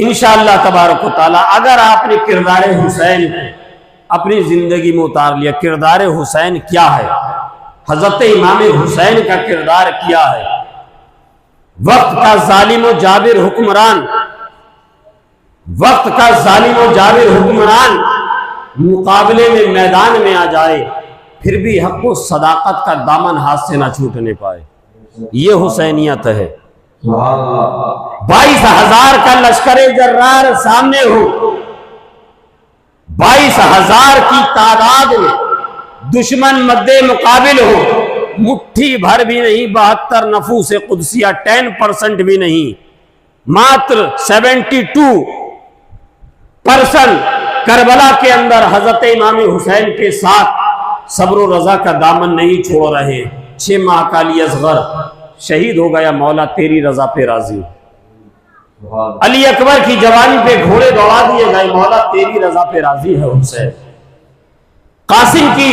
इंशाअल्लाह तबारक व तआला अगर आपने किरदार हुसैन को अपनी जिंदगी में उतार लिया, किरदार हुसैन क्या है, हजरत इमाम हुसैन का किरदार क्या है, वक्त का जालिम व जाबिर हुक्मरान, वक्त का जालिम व जाबिर हुक्मरान मुकाबले में मैदान में आ जाए फिर भी हक व सदाकत का दामन हाथ से ना छूटने पाए, ये हुसैनियत है। 22,000 का लश्करे जर्रार सामने हो, 22,000 की तादाद में दुश्मन मद्दे मुकाबिल हो, मुट्ठी भर भी नहीं, 72 नफूस कुदसिया 10% भी नहीं, मात्र 72% करबला के अंदर हजरत इमाम हुसैन के साथ सब्र रजा का दामन नहीं छोड़ रहे। 6 माह का अली असगर शहीद हो गया, मौला तेरी रजा पे राजी। अली अकबर की जवानी पे घोड़े दौड़ा दिए गए, मौला तेरी रजा पे राजी है हुसैन। कासिम की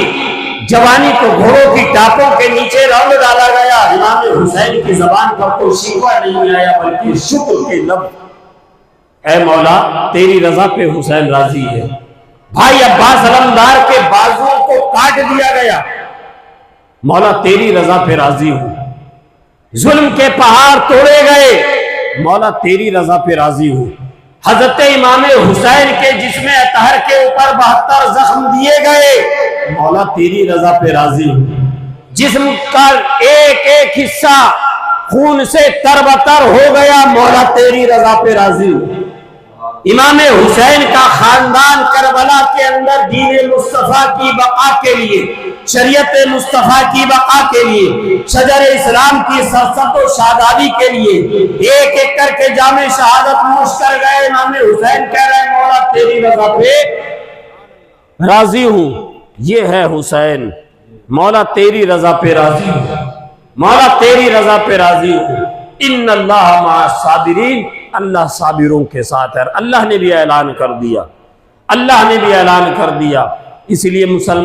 जवानी को घोड़ों की टापों के नीचे रंग डाला गया, इमाम हुसैन की जबान पर कोई शिकवा नहीं आया बल्कि शुक्र के लब, ऐ मौला तेरी रजा पे हुसैन राजी है। भाई अब्बास अलमदार के बाजुओं को काट दिया गया, मौला तेरी रजा पे राजी हूं। जुल्म के पहाड़ तोड़े गए, मौला तेरी रजा पे राजी हूं। हजरत इमाम हुसैन के जिस्म अतहर के ऊपर 72 जख्म दिए गए, मौला तेरी रजा पे राजी हूं। जिस्म का एक एक हिस्सा खून से तरबतर हो गया, मौला तेरी रजा पे राजी हूं। इमाम हुसैन का खानदान करबला के अंदर दीन मुस्तफा की बका के लिए, शरीयत मुस्तफा की बका के लिए, शजर इस्लाम की सरसत व शादाबी के लिए एक एक करके जामे शहादत नोश कर गए। इमाम हुसैन कह रहे हैं मौला तेरी रजा पे राजी हूं, ये है हुसैन, मौला तेरी रजा पे राजी हूं, मौला तेरी रजा पे राजी हूं। इन्नल्लाह मअस साबिरीन, अल्लाह साबिरों के साथ है। अल्लाह ने भी ऐलान कर दिया, अल्लाह ने भी ऐलान कर दिया। इसलिए मुसलमान